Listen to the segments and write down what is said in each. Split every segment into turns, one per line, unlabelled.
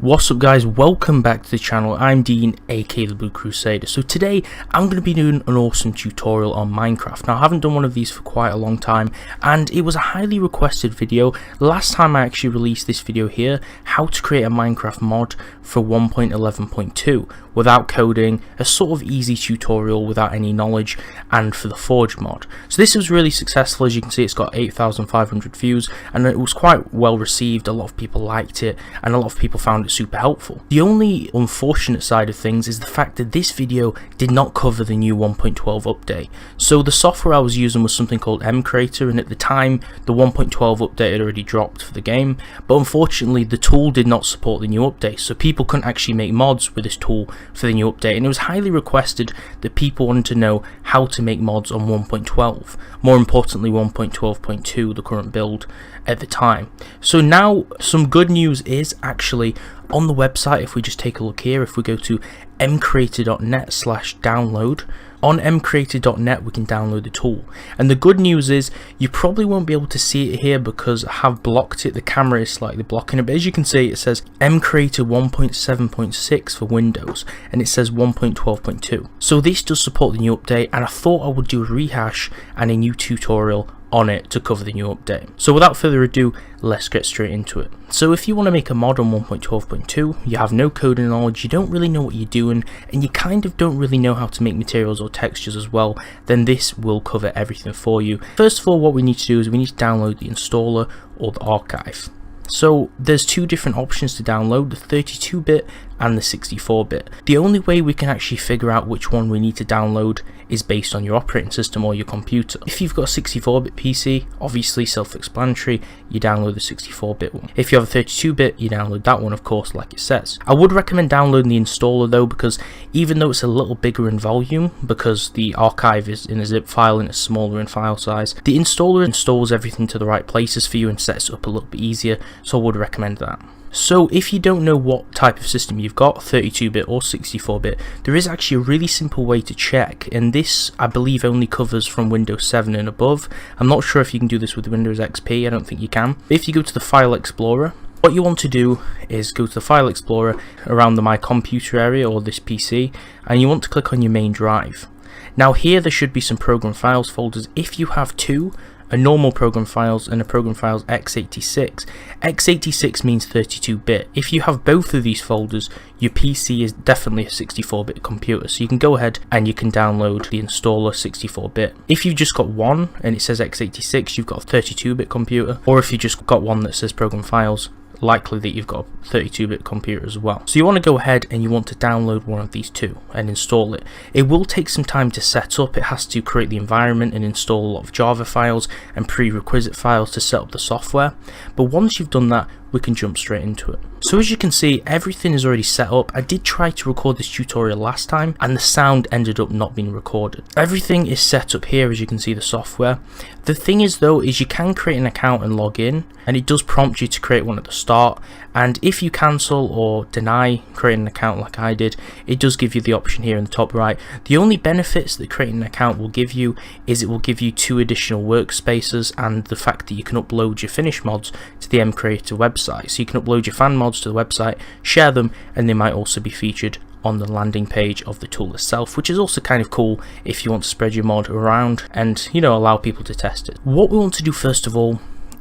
What's up guys, welcome back to the channel. I'm Dean, aka the Blue Crusader. So today I'm going to be doing an awesome tutorial on Minecraft. Now I haven't done one of these for quite a long time and it was a highly requested video. Last time I actually released this video here, how to create a Minecraft mod for 1.11.2 without coding, a sort of easy tutorial without any knowledge, and for the Forge mod. So this was really successful. As you can see, it's got 8,500 views and it was quite well received. A lot of people liked it and a lot of people found it super helpful. The only unfortunate side of things is the fact that this video did not cover the new 1.12 update. So the software I was using was something called mcreator, and at the time the 1.12 update had already dropped for the game, but unfortunately the tool did not support the new update, so people couldn't actually make mods with this tool for the new update, and it was highly requested that people wanted to know how to make mods on 1.12, more importantly 1.12.2, the current build at the time. So now some good news is actually on the website. If we just take a look here, if we go to mcreator.net/download, on mcreator.net we can download the tool, and the good news is you probably won't be able to see it here because I have blocked it. The camera is slightly blocking it, but as you can see it says mcreator 1.7.6 for Windows and it says 1.12.2. so this does support the new update, and I thought I would do a rehash and a new tutorial on it to cover the new update. So without further ado, let's get straight into it. So if you want to make a mod on 1.12.2, you have no coding knowledge, you don't really know what you're doing, and you kind of don't really know how to make materials or textures as well, then this will cover everything for you. First of all, what we need to do is we need to download the installer or the archive. So there's two different options to download, the 32-bit and the 64-bit. The only way we can actually figure out which one we need to download is based on your operating system or your computer. If you've got a 64-bit PC, obviously self-explanatory, you download the 64-bit one. If you have a 32-bit, you download that one, of course, like it says. I would recommend downloading the installer though, because even though it's a little bigger in volume, because the archive is in a zip file and it's smaller in file size, the installer installs everything to the right places for you and sets it up a little bit easier, so I would recommend that. So if you don't know what type of system you've got, 32-bit or 64-bit, there is actually a really simple way to check, and this I believe only covers from Windows 7 and above. I'm not sure if you can do this with Windows XP, I don't think you can. If you go to the File Explorer, what you want to do is go to the File Explorer around the My Computer area or this PC, and you want to click on your main drive. Now here there should be some program files folders. If you have two, a normal program files and a program files x86. x86 means 32-bit. If you have both of these folders, your PC is definitely a 64-bit computer, so you can go ahead and you can download the installer 64-bit. If you've just got one and it says x86, you've got a 32-bit computer, or if you just got one that says program files, likely that you've got a 32-bit computer as well. So you want to go ahead and you want to download one of these two and install it. It will take some time to set up. It has to create the environment and install a lot of Java files and prerequisite files to set up the software, but once you've done that, we can jump straight into it. So as you can see, everything is already set up. I did try to record this tutorial last time and the sound ended up not being recorded. Everything is set up here, as you can see the software. The thing is though, is you can create an account and log in, and it does prompt you to create one at the start, and if you cancel or deny creating an account like I did, it does give you the option here in the top right. The only benefits that creating an account will give you is it will give you 2 additional workspaces and the fact that you can upload your finished mods to the mcreator website. So you can upload your fan mods to the website, share them, and they might also be featured on the landing page of the tool itself, which is also kind of cool if you want to spread your mod around and, you know, allow people to test it. What we want to do first of all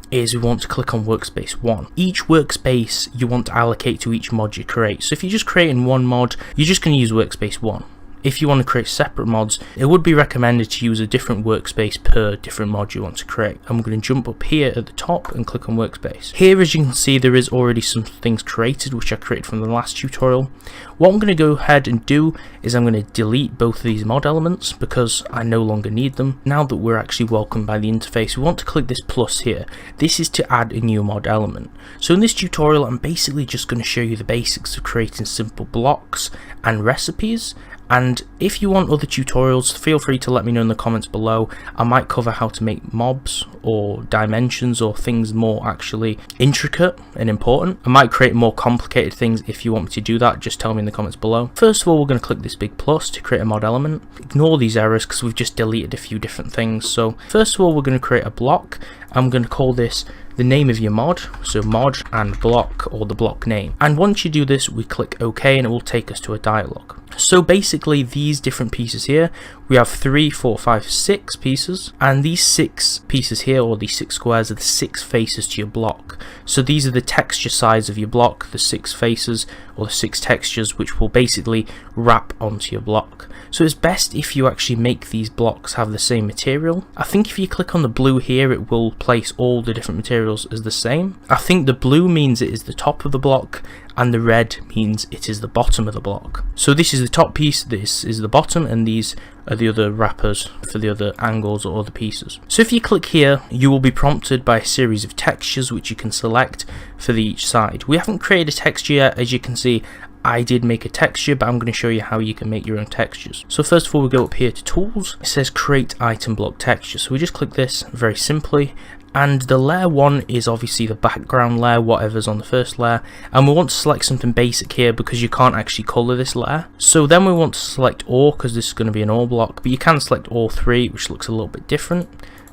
is we want to click on workspace 1. Each workspace you want to allocate to each mod you create. So if you're just creating one mod, you're just going to use workspace 1. If you want to create separate mods, it would be recommended to use a different workspace per different mod you want to create. And we're going to jump up here at the top and click on workspace. Here, as you can see, there is already some things created which I created from the last tutorial. What I'm going to go ahead and do is I'm going to delete both of these mod elements because I no longer need them. Now that we're actually welcomed by the interface, we want to click this plus here. This is to add a new mod element. So in this tutorial, I'm basically just going to show you the basics of creating simple blocks and recipes. And if you want other tutorials, feel free to let me know in the comments below. I might cover how to make mobs or dimensions or things more actually intricate and important. I might create more complicated things. If you want me to do that, just tell me in the comments below. First of all, we're going to click this big plus to create a mod element. Ignore these errors because we've just deleted a few different things. So first of all, we're going to create a block. I'm going to call this the name of your mod, so mod and block, or the block name. And once you do this, we click OK and it will take us to a dialog. So basically these different pieces here, we have 3, 4, 5, 6 pieces, and these 6 pieces here, or these 6 squares, are the 6 faces to your block. So these are the texture size of your block, the 6 faces or the 6 textures, which will basically wrap onto your block. So it's best if you actually make these blocks have the same material. I think if you click on the blue here, it will place all the different materials as the same. I think the blue means it is the top of the block, and the red means it is the bottom of the block. So this is the top piece, this is the bottom, and these are the other wrappers for the other angles or other pieces. So if you click here, you will be prompted by a series of textures which you can select for each side. We haven't created a texture yet. As you can see, I did make a texture, but I'm going to show you how you can make your own textures. So first of all, we go up here to tools. It says create item block texture. So we just click this very simply. And the layer 1 is obviously the background layer, whatever's on the first layer, and we want to select something basic here because you can't actually colour this layer. So then we want to select ore, because this is going to be an ore block, but you can select all 3, which looks a little bit different.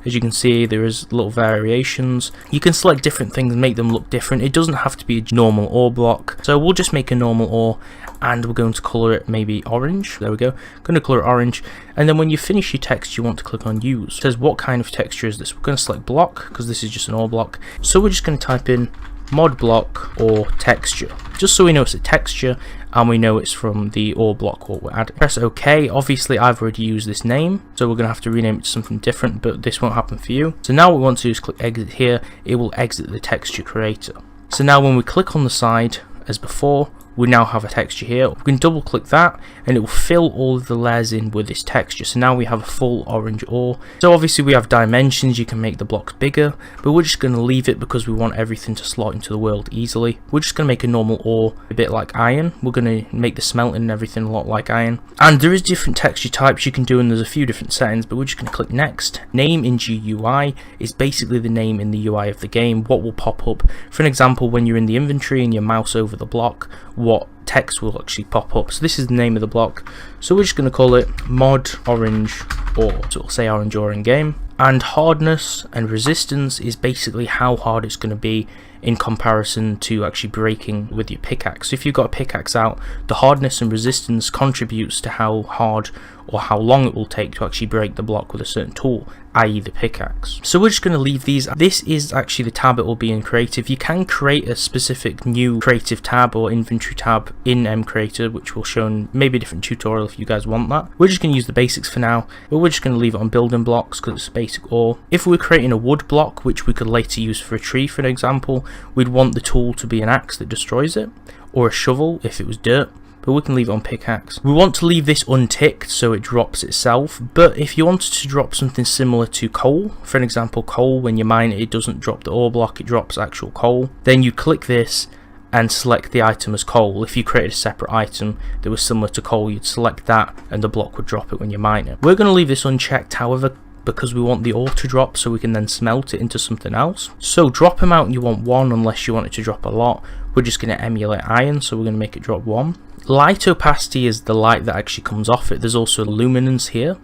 As you can see, there is little variations. You can select different things and make them look different. It doesn't have to be a normal ore block. So we'll just make a normal ore, and we're going to colour it maybe orange. There we go. Going to colour it orange. And then when you finish your text, you want to click on use. It says what kind of texture is this? We're going to select block, because this is just an ore block. So we're just going to type in mod block or texture, just so we know it's a texture and we know it's from the ore block what we're adding. Press OK. Obviously I've already used this name, so we're going to have to rename it to something different, but this won't happen for you. So now what we want to do is click exit here. It will exit the texture creator. So now when we click on the side as before, we now have a texture here. We can double click that and it will fill all of the layers in with this texture. So now we have a full orange ore. So obviously we have dimensions, you can make the blocks bigger, but we're just going to leave it because we want everything to slot into the world easily. We're just going to make a normal ore a bit like iron. We're going to make the smelting and everything a lot like iron. And there is different texture types you can do, and there's a few different settings, but we're just going to click next. Name in GUI is basically the name in the UI of the game, what will pop up. For an example, when you're in the inventory and you mouse over the block, what text will actually pop up. So this is the name of the block, so we're just going to call it mod orange ore, so it'll say orange ore in game. And hardness and resistance is basically how hard it's going to be in comparison to actually breaking with your pickaxe. So if you've got a pickaxe out, the hardness and resistance contributes to how hard or how long it will take to actually break the block with a certain tool, i.e. the pickaxe. So we're just going to leave these. This is actually the tab it will be in creative. You can create a specific new creative tab or inventory tab in mcreator, which will show in maybe a different tutorial if you guys want that. We're just going to use the basics for now, but we're just going to leave it on building blocks because it's basic ore. If we're creating a wood block, which we could later use for a tree for an example, we'd want the tool to be an axe that destroys it, or a shovel if it was dirt, but we can leave it on pickaxe. We want to leave this unticked so it drops itself, but if you wanted to drop something similar to coal, for an example coal, when you mine it, it doesn't drop the ore block, it drops actual coal, then you click this and select the item as coal. If you created a separate item that was similar to coal, you'd select that and the block would drop it when you mine it. We're going to leave this unchecked, however, because we want the ore to drop so we can then smelt it into something else. So drop amount, you want 1 unless you want it to drop a lot. We're just going to emulate iron, so we're going to make it drop 1. Light opacity is the light that actually comes off it. There's also luminance here.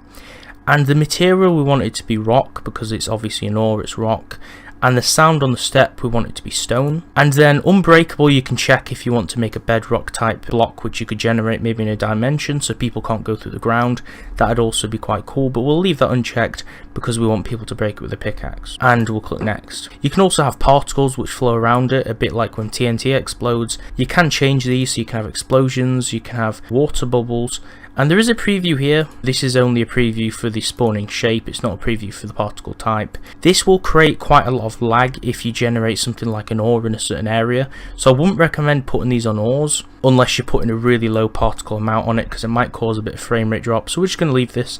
And the material, we want it to be rock because it's obviously an ore, it's rock. And the sound on the step, we want it to be stone. And then unbreakable, you can check if you want to make a bedrock type block, which you could generate maybe in a dimension so people can't go through the ground. That'd also be quite cool, but we'll leave that unchecked because we want people to break it with a pickaxe. And we'll click next. You can also have particles which flow around it, a bit like when TNT explodes. You can change these, so you can have explosions, you can have water bubbles. And there is a preview here. This is only a preview for the spawning shape, it's not a preview for the particle type. This will create quite a lot of lag if you generate something like an ore in a certain area, so I wouldn't recommend putting these on ores unless you're putting a really low particle amount on it, because it might cause a bit of frame rate drop. So we're just going to leave this.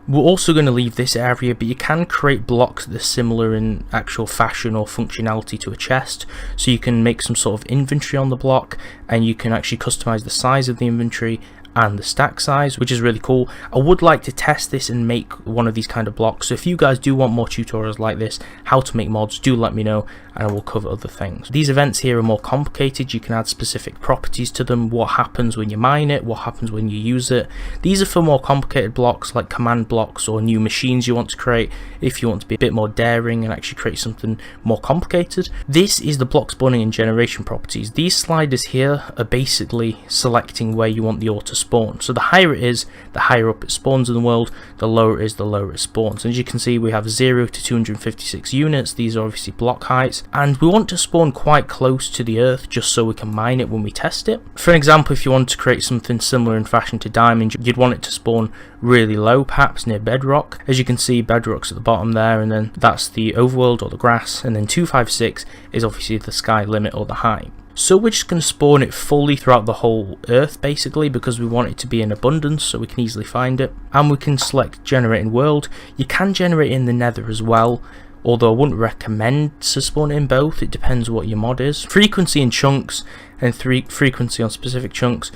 We're also going to leave this area, but you can create blocks that are similar in actual fashion or functionality to a chest. So you can make some sort of inventory on the block, and you can actually customize the size of the inventory and the stack size, which is really cool. I would like to test this and make one of these kind of blocks, so if you guys do want more tutorials like this, how to make mods, do let me know and I will cover other things. These events here are more complicated. You can add specific properties to them, what happens when you mine it, what happens when you use it. These are for more complicated blocks like command blocks or new machines you want to create if you want to be a bit more daring and actually create something more complicated. This is the block spawning and generation properties. These sliders here are basically selecting where you want the ore to spawn. So the higher it is, the higher up it spawns in the world, the lower it is, the lower it spawns. And as you can see, we have 0 to 256 units. These are obviously block heights, and we want to spawn quite close to the earth just so we can mine it when we test it. For an example, if you want to create something similar in fashion to diamond, you'd want it to spawn really low, perhaps near bedrock. As you can see, bedrock's at the bottom there, and then that's the overworld or the grass, and then 256 is obviously the sky limit or the height. So we're just going to spawn it fully throughout the whole earth basically, because we want it to be in abundance so we can easily find it. And we can select generate in world. You can generate in the nether as well, although I wouldn't recommend to spawn in both. It depends what your mod is. Frequency in chunks and frequency on specific chunks.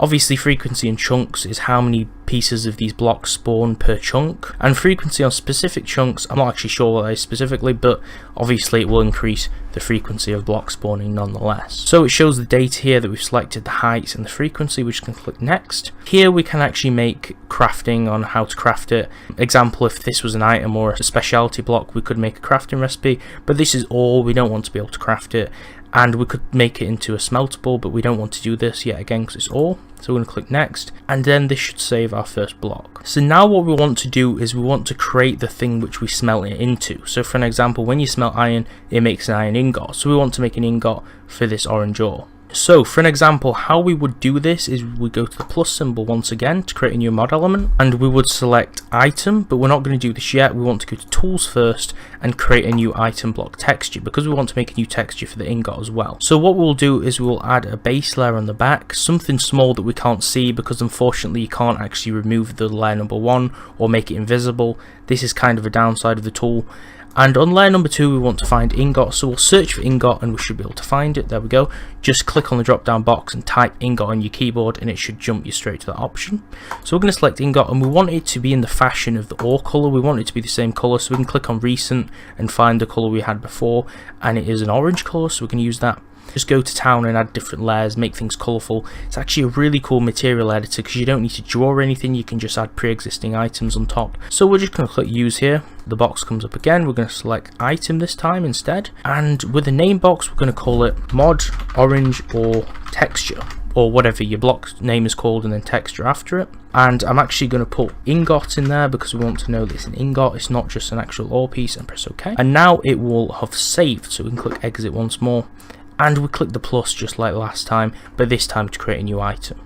Obviously frequency in chunks is how many pieces of these blocks spawn per chunk, and frequency on specific chunks, I'm not actually sure what that is specifically, but obviously it will increase the frequency of block spawning nonetheless. So it shows the data here that we've selected the heights and the frequency, which can click next. Here we can actually make crafting on how to craft it. Example, if this was an item or a specialty block, we could make a crafting recipe, but this is all, we don't want to be able to craft it. And we could make it into a smeltable, but we don't want to do this yet again because it's ore. So we're going to click next, and then this should save our first block. So now what we want to do is we want to create the thing which we smelt it into. So for an example, when you smelt iron, it makes an iron ingot. So we want to make an ingot for this orange ore. So for an example, how we would do this is we go to the plus symbol once again to create a new mod element, and we would select item, but we're not going to do this yet. We want to go to tools first and create a new item block texture, because we want to make a new texture for the ingot as well. So what we'll do is we'll add a base layer on the back, something small that we can't see, because unfortunately you can't actually remove the layer number 1 or make it invisible. This is kind of a downside of the tool. And on layer number 2 we want to find ingot, so we'll search for ingot and we should be able to find it. There we go. Just click on the drop down box and type ingot on your keyboard and it should jump you straight to that option. So we're going to select ingot, and we want it to be in the fashion of the ore colour. We want it to be the same colour, so we can click on recent and find the colour we had before, and it is an orange colour, so we can use that. Just go to town and add different layers, make things colourful. It's actually a really cool material editor because you don't need to draw anything, you can just add pre-existing items on top. So we're just going to click use here. The box comes up again, we're going to select item this time instead, and with the name box we're going to call it mod orange or texture, or whatever your block name is called, and then texture after it. And I'm actually going to put ingot in there because we want to know that it's an ingot, it's not just an actual ore piece, and press OK. And now it will have saved, so we can click exit once more. And we click the plus just like last time, but this time to create a new item.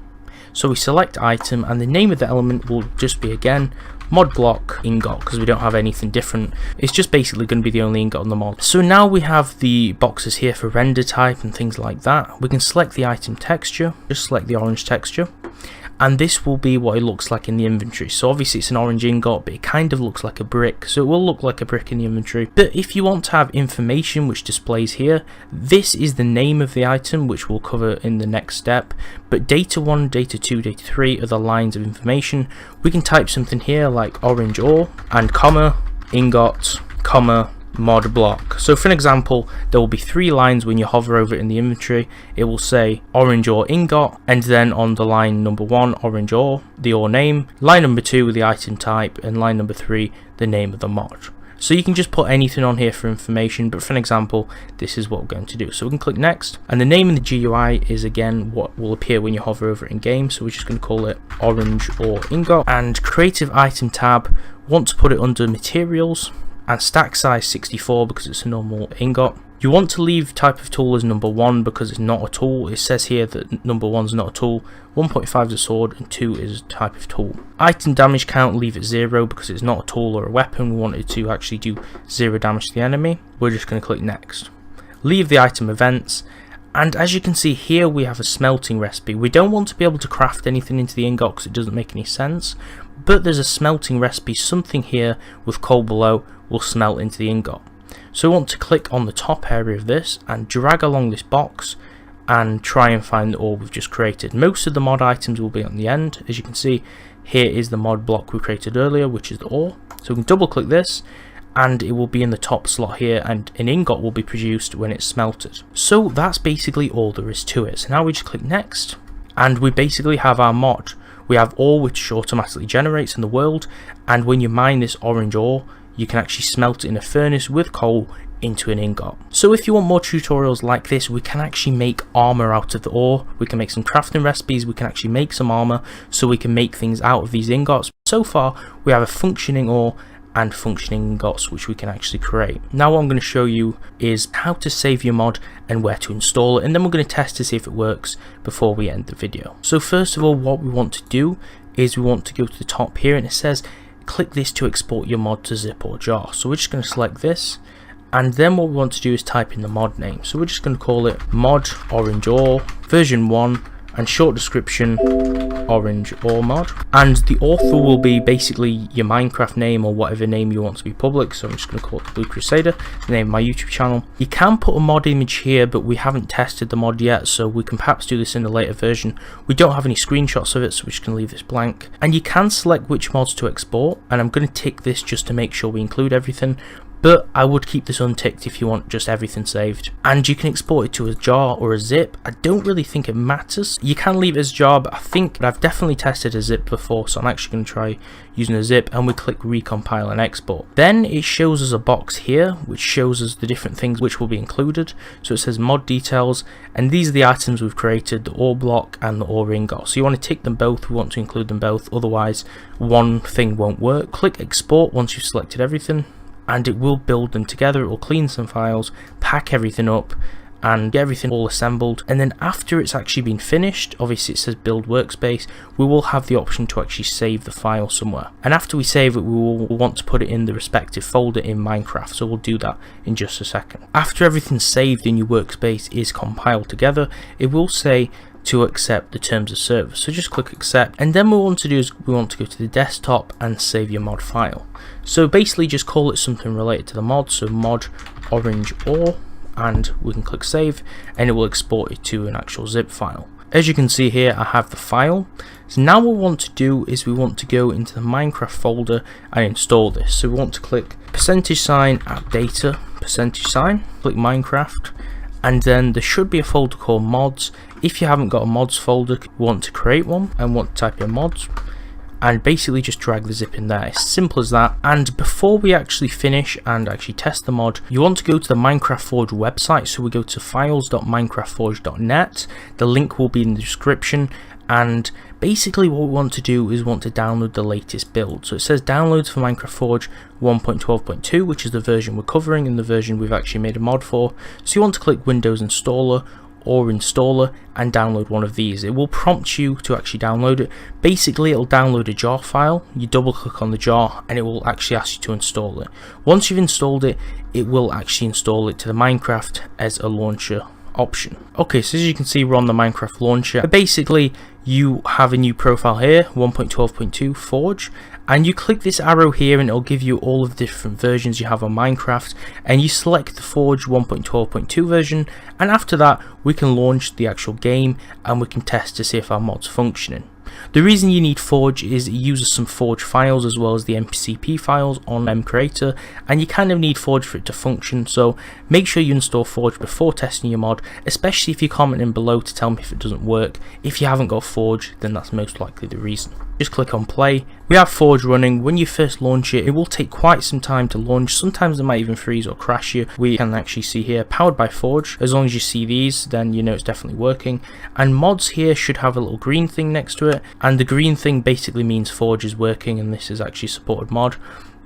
So we select item, and the name of the element will just be again mod block ingot, because we don't have anything different. It's just basically going to be the only ingot on the mod. So now we have the boxes here for render type and things like that. We can select the item texture, just select the orange texture, and this will be what it looks like in the inventory. So obviously it's an orange ingot, but it kind of looks like a brick, so it will look like a brick in the inventory. But if you want to have information which displays here, this is the name of the item, which we'll cover in the next step. But data 1, data 2, data 3 are the lines of information. We can type something here like orange ore and comma ingot comma mod block. So for an example, there will be 3 lines when you hover over it in the inventory. It will say orange ore ingot, and then on the line number 1 orange ore, the ore name, line number 2 the item type, and line number 3 the name of the mod. So you can just put anything on here for information, but for an example this is what we're going to do. So we can click next, and the name in the GUI is again what will appear when you hover over it in game, so we're just going to call it orange ore ingot. And creative item tab, want to put it under materials, and stack size 64 because it's a normal ingot. You want to leave type of tool as number 1 because it's not a tool. It says here that number 1 is not a tool, 1.5 is a sword, and 2 is type of tool. Item damage count, leave it 0 because it's not a tool or a weapon. We want it to actually do 0 damage to the enemy. We're just going to click next. Leave the item events, and as you can see here we have a smelting recipe. We don't want to be able to craft anything into the ingot because it doesn't make any sense, but there's a smelting recipe, something here with coal below will smelt into the ingot. So we want to click on the top area of this and drag along this box and try and find the ore we've just created. Most of the mod items will be on the end. As you can see, here is the mod block we created earlier, which is the ore. So we can double click this and it will be in the top slot here, and an ingot will be produced when it's smelted. So that's basically all there is to it. So now we just click next and we basically have our mod. We have ore which automatically generates in the world, and when you mine this orange ore you can actually smelt it in a furnace with coal into an ingot. So if you want more tutorials like this, we can actually make armor out of the ore, we can make some crafting recipes, we can actually make some armor, so we can make things out of these ingots. So far we have a functioning ore and functioning ingots which we can actually create. Now what I'm going to show you is how to save your mod and where to install it, and then we're going to test to see if it works before we end the video. So first of all, what we want to do is we want to go to the top here, and it says click this to export your mod to zip or jar. So we're just going to select this, and then what we want to do is type in the mod name. So we're just going to call it mod orange ore version 1, and short description orange ore mod, and the author will be basically your Minecraft name or whatever name you want to be public. So I'm just going to call it the Blue Crusader, the name of my YouTube channel. You can put a mod image here, but we haven't tested the mod yet, so we can perhaps do this in a later version. We don't have any screenshots of it, so we're just going to leave this blank. And you can select which mods to export, and I'm going to tick this just to make sure we include everything, but I would keep this unticked if you want just everything saved. And you can export it to a jar or a zip. I don't really think it matters. You can leave it as jar, but I think I've definitely tested a zip before, so I'm actually going to try using a zip, and we click recompile and export. Then it shows us a box here which shows us the different things which will be included. So it says mod details, and these are the items we've created, the ore block and the ore ingot. So you want to tick them both, we want to include them both, otherwise one thing won't work. Click export once you've selected everything, and it will build them together. It will clean some files, pack everything up, and get everything all assembled. And then after it's actually been finished, obviously it says build workspace, we will have the option to actually save the file somewhere. And after we save it, we will want to put it in the respective folder in Minecraft, so we'll do that in just a second. After everything's saved in your workspace is compiled together, it will say to accept the terms of service. So just click accept, and then what we want to do is we want to go to the desktop and save your mod file. So basically just call it something related to the mod, so mod orange ore, and we can click save, and it will export it to an actual zip file. As you can see here, I have the file. So now what we want to do is we want to go into the Minecraft folder and install this. So we want to click %app data, %, click Minecraft, and then there should be a folder called mods. If you haven't got a mods folder, you want to create one and want to type in mods, and basically just drag the zip in there. It's simple as that. And before we actually finish and actually test the mod, you want to go to the Minecraft Forge website. So we go to files.minecraftforge.net. the link will be in the description, and basically what we want to do is want to download the latest build. So it says downloads for Minecraft Forge 1.12.2, which is the version we're covering and the version we've actually made a mod for. So you want to click Windows Installer or Installer and download one of these. It will prompt you to actually download it. Basically it'll download a jar file, you double click on the jar and it will actually ask you to install it. Once you've installed it, it will actually install it to the Minecraft as a launcher option. Okay, so as you can see, we're on the Minecraft launcher. Basically you have a new profile here, 1.12.2 Forge, and you click this arrow here and it'll give you all of the different versions you have on Minecraft, and you select the Forge 1.12.2 version, and after that we can launch the actual game and we can test to see if our mod's functioning. The reason you need Forge is it uses some Forge files as well as the MCP files on mcreator, and you kind of need Forge for it to function, so make sure you install Forge before testing your mod, especially if you comment in below to tell me if it doesn't work. If you haven't got Forge, then that's most likely the reason. Just click on play. We have Forge running. When you first launch it, it will take quite some time to launch. Sometimes it might even freeze or crash you. We can actually see here, powered by Forge. As long as you see these, then you know it's definitely working. And mods here should have a little green thing next to it, and the green thing basically means Forge is working and this is actually supported mod.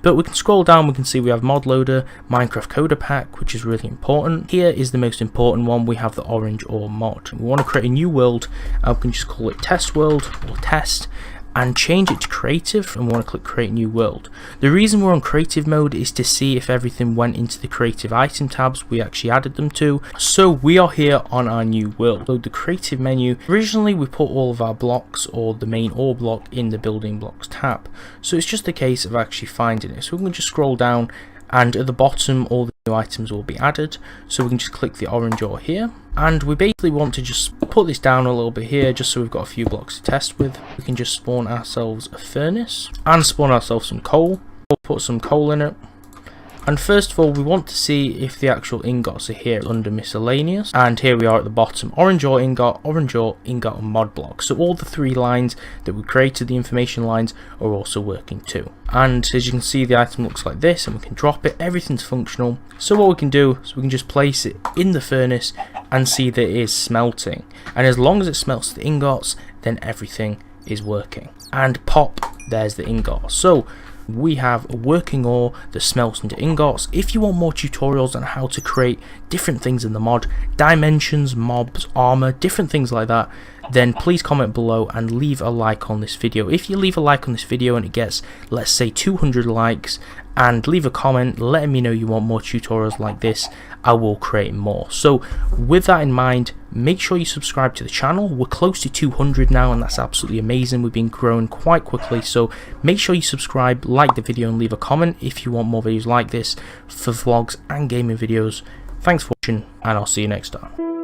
But we can scroll down, we can see we have mod loader, Minecraft coder pack, which is really important. Here is the most important one, we have the orange ore mod. We want to create a new world, and we can just call it test world or test, and change it to creative, and we want to click create new world. The reason we're on creative mode is to see if everything went into the creative item tabs we actually added them to. So we are here on our new world. So the creative menu, originally we put all of our blocks or the main ore block in the building blocks tab, so it's just a case of actually finding it. So we can just scroll down, and at the bottom all the new items will be added. So we can just click the orange ore here, and we basically want to just put this down a little bit here just so we've got a few blocks to test with. We can just spawn ourselves a furnace and spawn ourselves some coal. We'll put some coal in it. And first of all, we want to see if the actual ingots are here under miscellaneous. And here we are at the bottom, orange ore, ingot, and mod block. So all the 3 lines that we created, the information lines, are also working too. And as you can see, the item looks like this, and we can drop it, everything's functional. So what we can do is we can just place it in the furnace and see that it is smelting. And as long as it smelts the ingots, then everything is working. And pop, there's the ingot. So we have a working ore that smelts into ingots. If you want more tutorials on how to create different things in the mod, dimensions, mobs, armor, different things like that, then please comment below and leave a like on this video. If you leave a like on this video and it gets, let's say, 200 likes, and leave a comment letting me know you want more tutorials like this, I will create more. So with that in mind, make sure you subscribe to the channel. We're close to 200 now, and that's absolutely amazing. We've been growing quite quickly, so make sure you subscribe, like the video, and leave a comment if you want more videos like this for vlogs and gaming videos. Thanks for watching, and I'll see you next time.